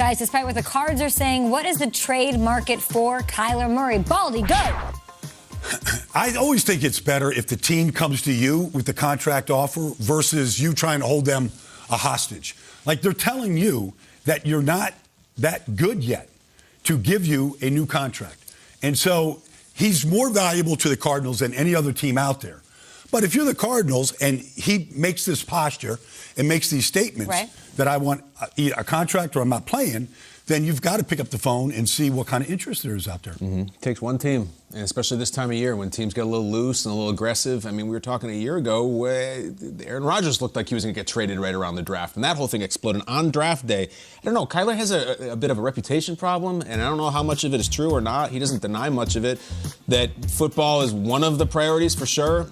Guys, despite what the Cards are saying, what is the trade market for Kyler Murray? Baldy, go! I always think it's better if the team comes to you with the contract offer versus you trying to hold them a hostage. Like, they're telling you that you're not that good yet to give you a new contract. And so he's more valuable to the Cardinals than any other team out there. But if you're the Cardinals and he makes this posture and makes these statements that I want a contract or I'm not playing, then you've got to pick up the phone and see what kind of interest there is out there. It takes one team, and especially this time of year when teams get a little loose and a little aggressive. I mean, we were talking a year ago where Aaron Rodgers looked like he was going to get traded right around the draft, and that whole thing exploded on draft day. I don't know. Kyler has a bit of a reputation problem, and I don't know how much of it is true or not. He doesn't deny much of it, that football is one of the priorities for sure.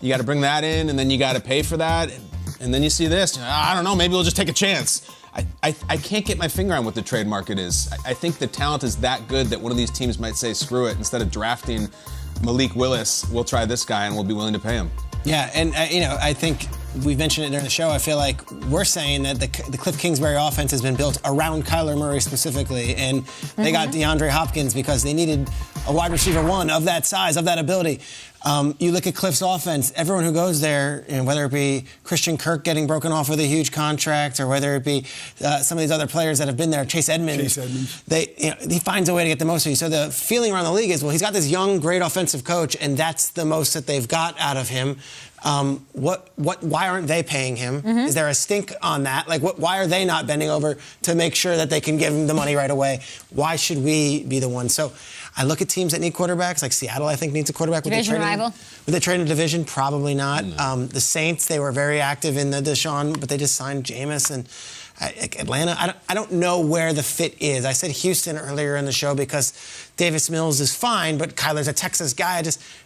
You got to bring that in, and then you got to pay for that. And then you see this. I don't know. Maybe we'll just take a chance. I can't get my finger on what the trade market is. I think the talent is that good that one of these teams might say, screw it. Instead of drafting Malik Willis, we'll try this guy, and we'll be willing to pay him. Yeah, and, I think we've mentioned it during the show. I feel like we're saying that the Cliff Kingsbury offense has been built around Kyler Murray specifically, and they got DeAndre Hopkins because they needed a wide receiver one of that size, of that ability. You look at Cliff's offense, everyone who goes there, whether it be Christian Kirk getting broken off with a huge contract or whether it be some of these other players that have been there, Chase Edmonds. He finds a way to get the most of you. So the feeling around the league is, well, he's got this young, great offensive coach, and that's the most that they've got out of him. Why aren't they paying him? Is there a stink on that? Like, why are they not bending over to make sure that they can give him the money right away? Why should we be the one? So I look at teams that need quarterbacks, like Seattle, I think, needs a quarterback. Division rival? Would they trade in a division? Probably not. The Saints, they were very active in the Deshaun, but they just signed Jameis. And Atlanta, I don't know where the fit is. I said Houston earlier in the show because Davis Mills is fine, but Kyler's a Texas guy.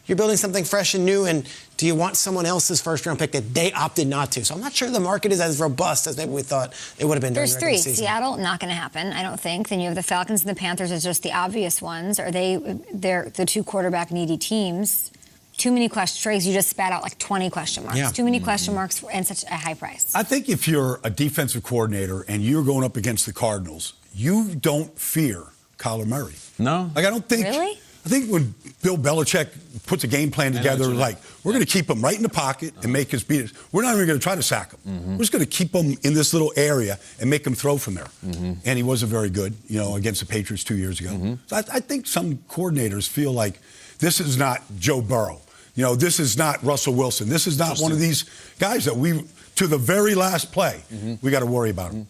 You're building something fresh and new, and do you want someone else's first-round pick that they opted not to? So I'm not sure the market is as robust as maybe we thought it would have been during the regular season. There's three. Seattle, not going to happen, I don't think. Then you have the Falcons and the Panthers as just the obvious ones. They're the two quarterback-needy teams. Too many question marks. You just spat out like 20 question marks. Too many question marks and such a high price. I think if you're a defensive coordinator and you're going up against the Cardinals, you don't fear Kyler Murray. No. Like, I don't think... Really? I think when Bill Belichick puts a game plan together, like, we're going to keep him right in the pocket and make us beat it. We're not even going to try to sack him. We're just going to keep him in this little area and make him throw from there. And he wasn't very good, against the Patriots 2 years ago. So I think some coordinators feel like this is not Joe Burrow. This is not Russell Wilson. This is not one of these guys that to the very last play, we got to worry about him.